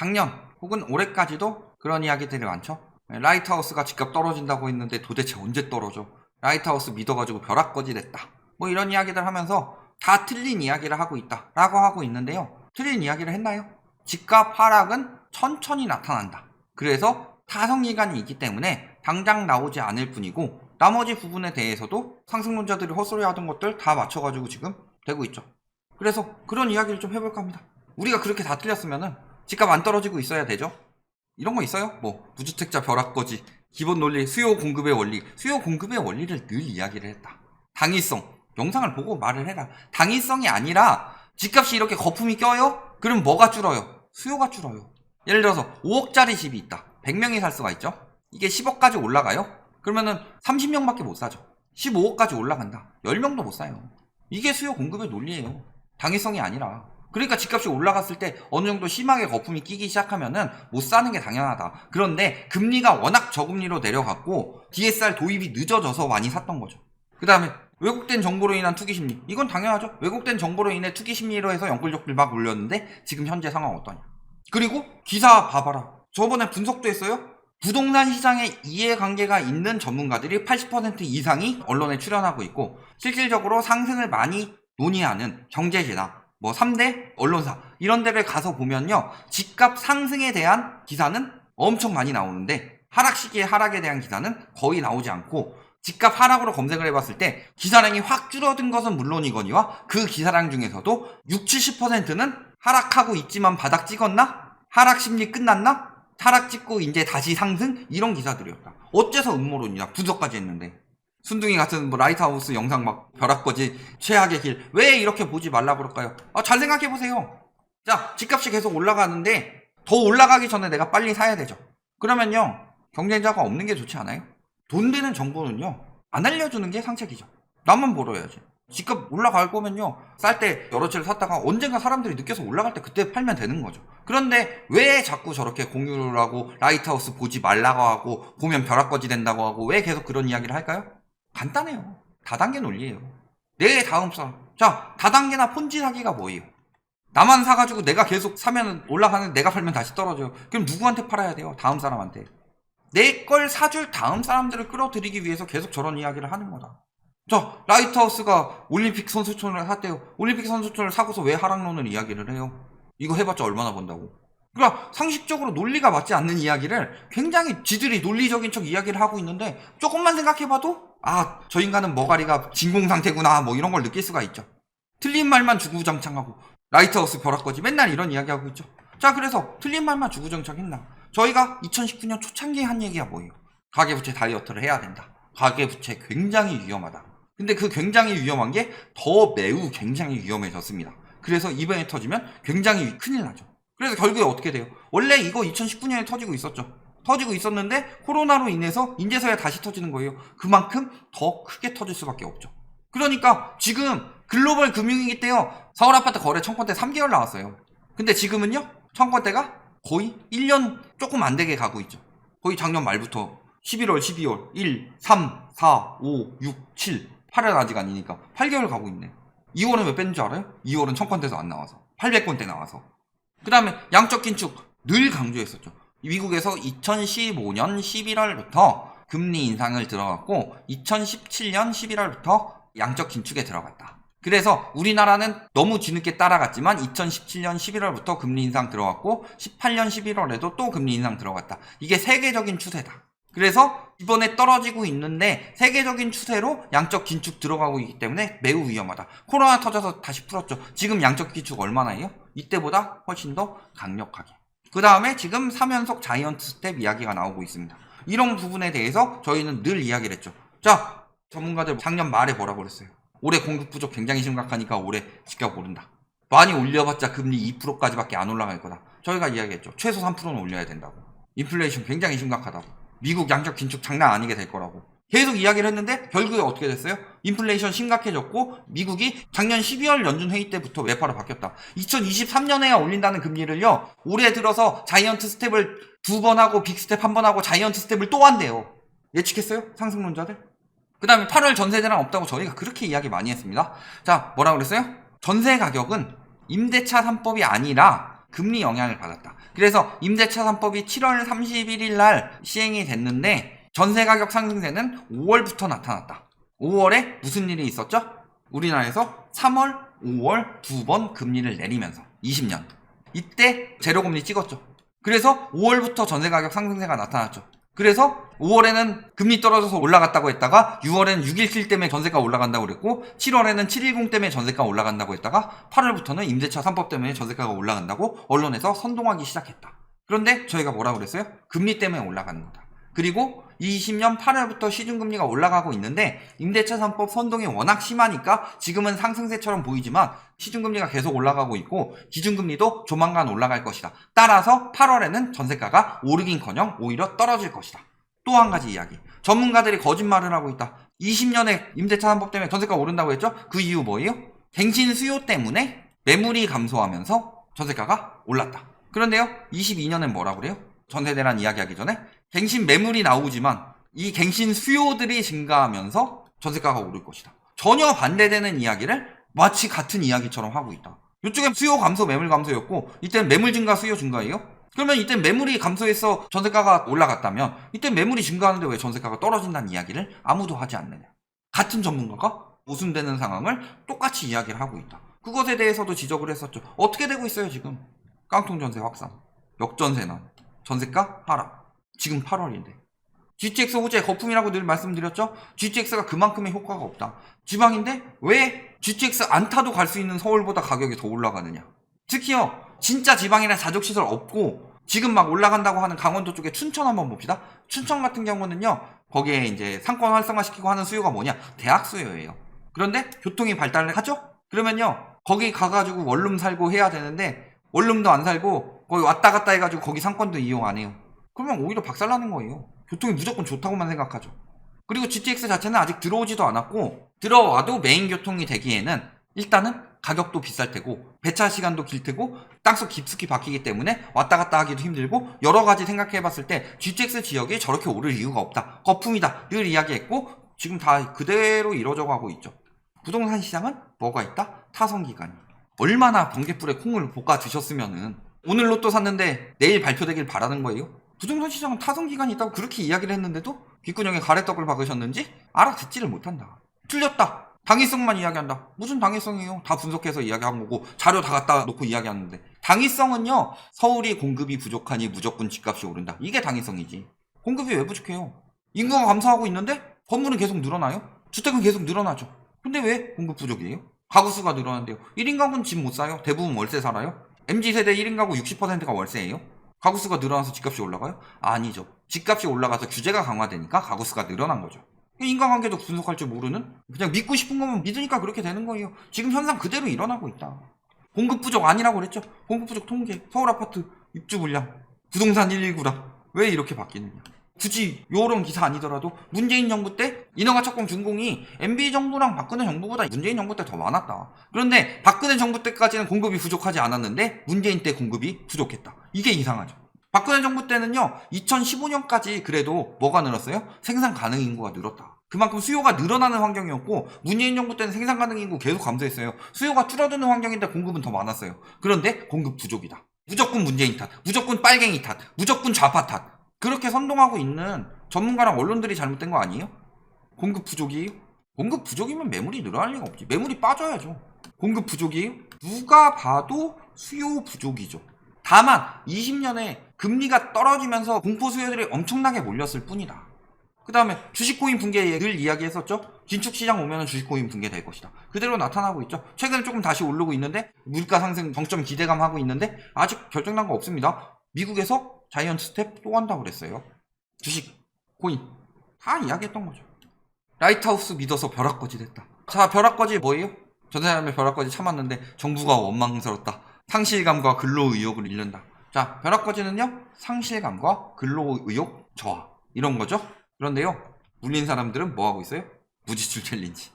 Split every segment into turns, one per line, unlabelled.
작년 혹은 올해까지도 그런 이야기들이 많죠. 라이트하우스가 집값 떨어진다고 했는데 도대체 언제 떨어져? 라이트하우스 믿어가지고 벼락거지 됐다. 뭐 이런 이야기들 하면서 다 틀린 이야기를 하고 있다 라고 하고 있는데요. 틀린 이야기를 했나요? 집값 하락은 천천히 나타난다. 그래서 타성기간이 있기 때문에 당장 나오지 않을 뿐이고 나머지 부분에 대해서도 상승론자들이 헛소리 하던 것들 다 맞춰가지고 지금 되고 있죠. 그래서 그런 이야기를 좀 해볼까 합니다. 우리가 그렇게 다 틀렸으면은 집값 안 떨어지고 있어야 되죠. 이런 거 있어요? 뭐 무주택자 벼락거지, 기본 논리, 수요 공급의 원리. 수요 공급의 원리를 늘 이야기를 했다. 당위성, 영상을 보고 말을 해라. 당위성이 아니라 집값이 이렇게 거품이 껴요? 그럼 뭐가 줄어요? 수요가 줄어요. 예를 들어서 5억짜리 집이 있다. 100명이 살 수가 있죠. 이게 10억까지 올라가요? 그러면은 30명밖에 못 사죠. 15억까지 올라간다. 10명도 못 사요. 이게 수요 공급의 논리예요. 당위성이 아니라. 그러니까 집값이 올라갔을 때 어느 정도 심하게 거품이 끼기 시작하면은 못 사는 게 당연하다. 그런데 금리가 워낙 저금리로 내려갔고 DSR 도입이 늦어져서 많이 샀던 거죠. 그 다음에 왜곡된 정보로 인한 투기 심리. 이건 당연하죠. 왜곡된 정보로 인해 투기 심리로 해서 영끌족들 막 올렸는데 지금 현재 상황 어떠냐. 그리고 기사 봐봐라. 저번에 분석도 했어요. 부동산 시장에 이해관계가 있는 전문가들이 80% 이상이 언론에 출연하고 있고 실질적으로 상승을 많이 논의하는 경제지나 뭐 3대 언론사 이런 데를 가서 보면요. 집값 상승에 대한 기사는 엄청 많이 나오는데 하락 시기에 하락에 대한 기사는 거의 나오지 않고 집값 하락으로 검색을 해봤을 때 기사량이 확 줄어든 것은 물론이거니와 그 기사량 중에서도 60, 70%는 하락하고 있지만 바닥 찍었나? 하락 심리 끝났나? 하락 찍고 이제 다시 상승? 이런 기사들이었다. 어째서 음모론이냐? 분석까지 했는데. 순둥이 같은 뭐 라이트하우스 영상 막 벼락거지 최악의 길. 왜 이렇게 보지 말라 그럴까요? 잘 생각해보세요. 자, 집값이 계속 올라가는데 더 올라가기 전에 내가 빨리 사야 되죠. 그러면요. 경쟁자가 없는 게 좋지 않아요? 돈 되는 정보는요. 안 알려주는 게 상책이죠. 나만 벌어야지. 집값 올라갈 거면요. 쌀 때 여러 채를 샀다가 언젠가 사람들이 느껴서 올라갈 때 그때 팔면 되는 거죠. 그런데 왜 자꾸 저렇게 공유를 하고 라이트하우스 보지 말라고 하고 보면 벼락거지 된다고 하고 왜 계속 그런 이야기를 할까요? 간단해요. 다단계 논리예요. 내 다음 사람. 자, 다단계나 폰지 사기가 뭐예요? 나만 사가지고 내가 계속 사면 올라가는데 내가 팔면 다시 떨어져요. 그럼 누구한테 팔아야 돼요? 다음 사람한테. 내 걸 사줄 다음 사람들을 끌어들이기 위해서 계속 저런 이야기를 하는 거다. 자, 라이트하우스가 올림픽 선수촌을 샀대요. 올림픽 선수촌을 사고서 왜 하락론을 이야기를 해요? 이거 해봤자 얼마나 번다고. 그러니까 상식적으로 논리가 맞지 않는 이야기를 굉장히 지들이 논리적인 척 이야기를 하고 있는데 조금만 생각해봐도 저 인간은 머가리가 진공상태구나 뭐 이런 걸 느낄 수가 있죠. 틀린 말만 주구장창하고 라이트하우스 벼락거지 맨날 이런 이야기하고 있죠. 자, 그래서 틀린 말만 주구장창했나? 저희가 2019년 초창기에 한 얘기가 뭐예요? 가계부채 다이어트를 해야 된다. 가계부채 굉장히 위험하다. 근데 그 굉장히 위험한 게 더 매우 굉장히 위험해졌습니다. 그래서 이번에 터지면 굉장히 큰일 나죠. 그래서 결국에 어떻게 돼요? 원래 이거 2019년에 터지고 있었죠. 터지고 있었는데 코로나로 인해서 이제서야 다시 터지는 거예요. 그만큼 더 크게 터질 수밖에 없죠. 그러니까 지금 글로벌 금융위기 때요. 서울 아파트 거래 청건대 3개월 나왔어요. 근데 지금은요. 청건대가 거의 1년 조금 안 되게 가고 있죠. 거의 작년 말부터 11월, 12월, 1, 3, 4, 5, 6, 7, 8은 아직 아니니까 8개월 가고 있네. 2월은 왜 뺀 줄 알아요? 2월은 청건대에서 안 나와서 800건대 나와서. 그 다음에 양적 긴축 늘 강조했었죠. 미국에서 2015년 11월부터 금리 인상을 들어갔고 2017년 11월부터 양적 긴축에 들어갔다. 그래서 우리나라는 너무 뒤늦게 따라갔지만 2017년 11월부터 금리 인상 들어갔고 18년 11월에도 또 금리 인상 들어갔다. 이게 세계적인 추세다. 그래서 이번에 떨어지고 있는데 세계적인 추세로 양적 긴축 들어가고 있기 때문에 매우 위험하다. 코로나 터져서 다시 풀었죠. 지금 양적 긴축 얼마나 해요? 이때보다 훨씬 더 강력하게. 그 다음에 지금 3연속 자이언트 스텝 이야기가 나오고 있습니다. 이런 부분에 대해서 저희는 늘 이야기를 했죠. 자, 전문가들 작년 말에 뭐라고 그랬어요? 올해 공급 부족 굉장히 심각하니까 올해 집값 오른다. 많이 올려봤자 금리 2%까지밖에 안 올라갈 거다. 저희가 이야기했죠. 최소 3%는 올려야 된다고. 인플레이션 굉장히 심각하다고. 미국 양적 긴축 장난 아니게 될 거라고. 계속 이야기를 했는데 결국에 어떻게 됐어요? 인플레이션 심각해졌고 미국이 작년 12월 연준 회의 때부터 매파로 바뀌었다. 2023년에야 올린다는 금리를요. 올해 들어서 자이언트 스텝을 2번 하고 빅스텝 1번 하고 자이언트 스텝을 또 한대요. 예측했어요? 상승론자들? 그 다음에 8월 전세 대란 없다고 저희가 그렇게 이야기 많이 했습니다. 자, 뭐라고 그랬어요? 전세 가격은 임대차 3법이 아니라 금리 영향을 받았다. 그래서 임대차 3법이 7월 31일 날 시행이 됐는데 전세 가격 상승세는 5월부터 나타났다. 5월에 무슨 일이 있었죠? 우리나라에서 3월, 5월 두 번 금리를 내리면서 20년. 이때 제로금리 찍었죠. 그래서 5월부터 전세 가격 상승세가 나타났죠. 그래서 5월에는 금리 떨어져서 올라갔다고 했다가 6월에는 617 때문에 전세가 올라간다고 그랬고 7월에는 710 때문에 전세가 올라간다고 했다가 8월부터는 임대차 3법 때문에 전세가가 올라간다고 언론에서 선동하기 시작했다. 그런데 저희가 뭐라고 그랬어요? 금리 때문에 올라가는 거다. 그리고 20년 8월부터 시중금리가 올라가고 있는데 임대차 3법 선동이 워낙 심하니까 지금은 상승세처럼 보이지만 시중금리가 계속 올라가고 있고 기준금리도 조만간 올라갈 것이다. 따라서 8월에는 전세가가 오르긴커녕 오히려 떨어질 것이다. 또 한 가지 이야기. 전문가들이 거짓말을 하고 있다. 20년에 임대차 3법 때문에 전세가 오른다고 했죠? 그 이유 뭐예요? 갱신 수요 때문에 매물이 감소하면서 전세가가 올랐다. 그런데요 22년엔 뭐라고 그래요? 전세대란 이야기하기 전에 갱신 매물이 나오지만 이 갱신 수요들이 증가하면서 전세가가 오를 것이다. 전혀 반대되는 이야기를 마치 같은 이야기처럼 하고 있다. 이쪽엔 수요 감소 매물 감소였고 이때는 매물 증가 수요 증가예요? 그러면 이때 매물이 감소해서 전세가가 올라갔다면 이때 매물이 증가하는데 왜 전세가가 떨어진다는 이야기를 아무도 하지 않느냐. 같은 전문가가 모순되는 상황을 똑같이 이야기를 하고 있다. 그것에 대해서도 지적을 했었죠. 어떻게 되고 있어요 지금? 깡통 전세 확산, 역전세난, 전세가 하락. 지금 8월인데 GTX 호재 거품이라고 늘 말씀드렸죠. GTX가 그만큼의 효과가 없다. 지방인데 왜 GTX 안 타도 갈 수 있는 서울보다 가격이 더 올라가느냐. 특히요 진짜 지방이나 자족시설 없고 지금 막 올라간다고 하는 강원도 쪽에 춘천 한번 봅시다. 춘천 같은 경우는요 거기에 이제 상권 활성화시키고 하는 수요가 뭐냐, 대학 수요예요. 그런데 교통이 발달을 하죠. 그러면요 거기 가가지고 원룸 살고 해야 되는데 원룸도 안 살고 거기 왔다 갔다 해가지고 거기 상권도 이용 안 해요. 그러면 오히려 박살나는 거예요. 교통이 무조건 좋다고만 생각하죠. 그리고 GTX 자체는 아직 들어오지도 않았고 들어와도 메인 교통이 되기에는 일단은 가격도 비쌀 테고 배차 시간도 길 테고 땅속 깊숙이 박히기 때문에 왔다 갔다 하기도 힘들고 여러 가지 생각해 봤을 때 GTX 지역이 저렇게 오를 이유가 없다. 거품이다. 늘 이야기했고 지금 다 그대로 이루어져 가고 있죠. 부동산 시장은 뭐가 있다? 타성기간이. 얼마나 번개불에 콩을 볶아 드셨으면은 오늘 로또 샀는데 내일 발표되길 바라는 거예요? 부동산 시장은 타성기간이 있다고 그렇게 이야기를 했는데도 귓구녕에 가래떡을 박으셨는지 알아듣지를 못한다. 틀렸다. 당위성만 이야기한다. 무슨 당위성이에요? 다 분석해서 이야기한 거고 자료 다 갖다 놓고 이야기하는데 당위성은요 서울이 공급이 부족하니 무조건 집값이 오른다. 이게 당위성이지. 공급이 왜 부족해요? 인구가 감소하고 있는데 건물은 계속 늘어나요? 주택은 계속 늘어나죠. 근데 왜 공급 부족이에요? 가구수가 늘어난대요. 1인 가구는 집 못 사요? 대부분 월세 살아요? MZ세대 1인 가구 60%가 월세예요? 가구수가 늘어나서 집값이 올라가요? 아니죠. 집값이 올라가서 규제가 강화되니까 가구수가 늘어난 거죠. 인간관계도 분석할 줄 모르는? 그냥 믿고 싶은 거면 믿으니까 그렇게 되는 거예요. 지금 현상 그대로 일어나고 있다. 공급 부족 아니라고 그랬죠? 공급 부족 통계, 서울 아파트 입주 물량, 부동산 119라. 왜 이렇게 바뀌느냐. 굳이 요런 기사 아니더라도 문재인 정부 때 인허가 착공 준공이 MB 정부랑 박근혜 정부보다 문재인 정부 때 더 많았다. 그런데 박근혜 정부 때까지는 공급이 부족하지 않았는데 문재인 때 공급이 부족했다. 이게 이상하죠. 박근혜 정부 때는요 2015년까지 그래도 뭐가 늘었어요? 생산 가능 인구가 늘었다. 그만큼 수요가 늘어나는 환경이었고 문재인 정부 때는 생산 가능 인구 계속 감소했어요. 수요가 줄어드는 환경인데 공급은 더 많았어요. 그런데 공급 부족이다. 무조건 문재인 탓, 무조건 빨갱이 탓, 무조건 좌파 탓. 그렇게 선동하고 있는 전문가랑 언론들이 잘못된 거 아니에요? 공급 부족이에요? 공급 부족이면 매물이 늘어날 리가 없지. 매물이 빠져야죠. 공급 부족이에요? 누가 봐도 수요 부족이죠. 다만 20년에 금리가 떨어지면서 공포 수요들이 엄청나게 몰렸을 뿐이다. 그 다음에 주식코인 붕괴 늘 이야기했었죠. 긴축시장 오면 주식코인 붕괴될 것이다. 그대로 나타나고 있죠. 최근에 조금 다시 오르고 있는데 물가 상승 정점 기대감하고 있는데 아직 결정난 거 없습니다. 미국에서 자이언트 스텝 또 한다고 그랬어요. 주식, 코인 다 이야기했던 거죠. 라이트하우스 믿어서 벼락거지 됐다. 자, 벼락거지 뭐예요? 전 사람의 벼락거지 참았는데 정부가 원망스럽다. 상실감과 근로의욕을 잃는다. 자, 벼락거지는요 상실감과 근로의욕 저하 이런 거죠. 그런데요 물린 사람들은 뭐하고 있어요? 무지출 챌린지.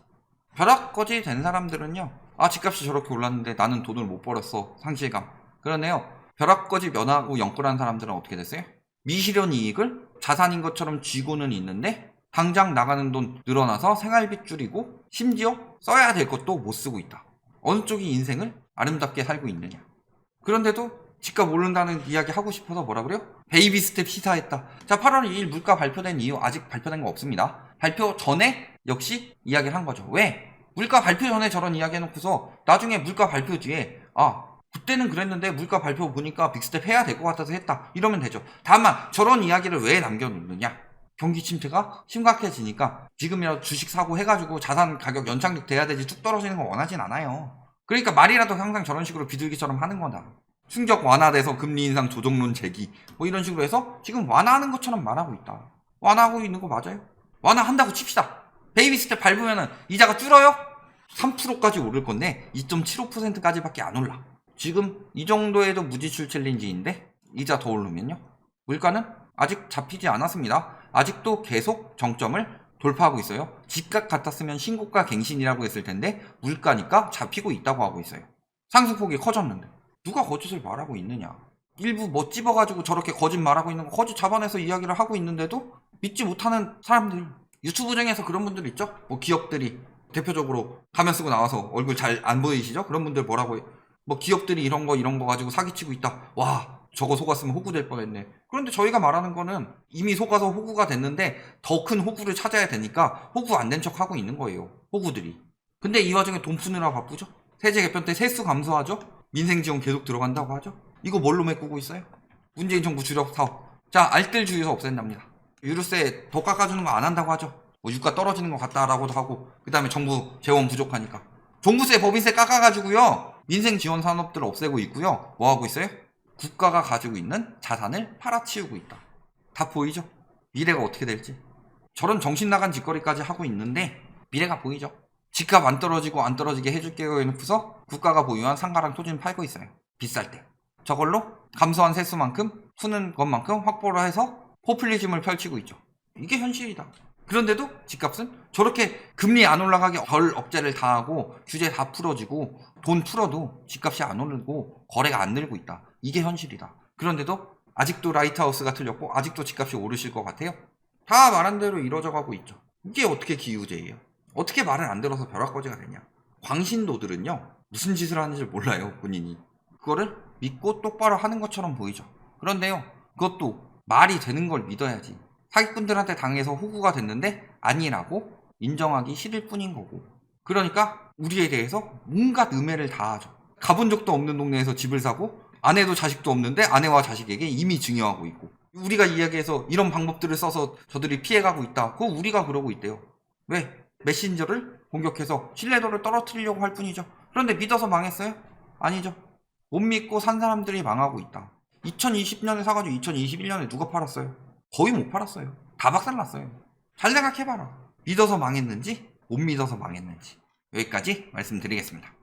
벼락거지 된 사람들은요 집값이 저렇게 올랐는데 나는 돈을 못 벌었어. 상실감. 그러네요. 벼락거지 면하고 영끌한 사람들은 어떻게 됐어요? 미실현 이익을 자산인 것처럼 쥐고는 있는데 당장 나가는 돈 늘어나서 생활비 줄이고 심지어 써야 될 것도 못 쓰고 있다. 어느 쪽이 인생을 아름답게 살고 있느냐. 그런데도 집값 오른다는 이야기 하고 싶어서 뭐라 그래요? 베이비 스텝 시사했다. 자, 8월 2일 물가 발표된 이유 아직 발표된 거 없습니다. 발표 전에 역시 이야기를 한 거죠. 왜? 물가 발표 전에 저런 이야기 해놓고서 나중에 물가 발표 뒤에 그때는 그랬는데 물가 발표 보니까 빅스텝 해야 될 것 같아서 했다. 이러면 되죠. 다만 저런 이야기를 왜 남겨놓느냐? 경기 침체가 심각해지니까 지금이라도 주식 사고 해가지고 자산 가격 연착륙 돼야 되지 쭉 떨어지는 거 원하진 않아요. 그러니까 말이라도 항상 저런 식으로 비둘기처럼 하는 거다. 충격 완화돼서 금리 인상 조정론 제기 뭐 이런 식으로 해서 지금 완화하는 것처럼 말하고 있다. 완화하고 있는 거 맞아요? 완화한다고 칩시다. 베이비 스텝 밟으면은 이자가 줄어요? 3%까지 오를 건데 2.75%까지밖에 안 올라. 지금 이 정도에도 무지출 챌린지인데 이자 더 오르면요? 물가는 아직 잡히지 않았습니다. 아직도 계속 정점을 돌파하고 있어요. 집값 같았으면 신고가 갱신이라고 했을 텐데 물가니까 잡히고 있다고 하고 있어요. 상승폭이 커졌는데 누가 거짓을 말하고 있느냐. 일부 뭐 찝어가지고 저렇게 거짓 말하고 있는 거 거짓 잡아내서 이야기를 하고 있는데도 믿지 못하는 사람들, 유튜브 중에서 그런 분들 있죠. 뭐 기업들이 대표적으로 가면 쓰고 나와서 얼굴 잘 안 보이시죠? 그런 분들 뭐라고 해? 뭐 기업들이 이런 거 가지고 사기치고 있다. 와, 저거 속았으면 호구 될 뻔했네. 그런데 저희가 말하는 거는 이미 속아서 호구가 됐는데 더 큰 호구를 찾아야 되니까 호구 안 된 척 하고 있는 거예요. 호구들이. 근데 이 와중에 돈 푸느라 바쁘죠? 세제 개편 때 세수 감소하죠? 민생 지원 계속 들어간다고 하죠? 이거 뭘로 메꾸고 있어요? 문재인 정부 주력 사업. 자, 알뜰 주유소 없앤답니다. 유류세 더 깎아주는 거 안 한다고 하죠? 뭐 유가 떨어지는 것 같다라고도 하고, 그 다음에 정부 재원 부족하니까. 종부세, 법인세 깎아가지고요. 민생 지원 산업들 없애고 있고요. 뭐 하고 있어요? 국가가 가지고 있는 자산을 팔아치우고 있다. 다 보이죠? 미래가 어떻게 될지. 저런 정신 나간 짓거리까지 하고 있는데 미래가 보이죠? 집값 안 떨어지고 안 떨어지게 해줄게요 해놓고서 국가가 보유한 상가랑 토지는 팔고 있어요. 비쌀 때. 저걸로 감소한 세수만큼 푸는 것만큼 확보를 해서 포퓰리즘을 펼치고 있죠. 이게 현실이다. 그런데도 집값은 저렇게 금리 안 올라가게 별 억제를 다 하고 규제 다 풀어지고 돈 풀어도 집값이 안 오르고 거래가 안 늘고 있다. 이게 현실이다. 그런데도 아직도 라이트하우스가 틀렸고 아직도 집값이 오르실 것 같아요? 다 말한 대로 이루어져가고 있죠. 이게 어떻게 기우제예요? 어떻게 말을 안 들어서 벼락거지가 되냐? 광신도들은요, 무슨 짓을 하는지 몰라요, 본인이. 그거를 믿고 똑바로 하는 것처럼 보이죠. 그런데요, 그것도 말이 되는 걸 믿어야지. 사기꾼들한테 당해서 호구가 됐는데 아니라고 인정하기 싫을 뿐인 거고. 그러니까 우리에 대해서 온갖 음해를 다 하죠. 가본 적도 없는 동네에서 집을 사고 아내도 자식도 없는데 아내와 자식에게 이미 증여하고 있고, 우리가 이야기해서 이런 방법들을 써서 저들이 피해가고 있다. 그거 우리가 그러고 있대요. 왜? 메신저를 공격해서 신뢰도를 떨어뜨리려고 할 뿐이죠. 그런데 믿어서 망했어요? 아니죠. 못 믿고 산 사람들이 망하고 있다. 2020년에 사가지고 2021년에 누가 팔았어요? 거의 못 팔았어요. 다 박살났어요. 잘 생각해봐라. 믿어서 망했는지 못 믿어서 망했는지. 여기까지 말씀드리겠습니다.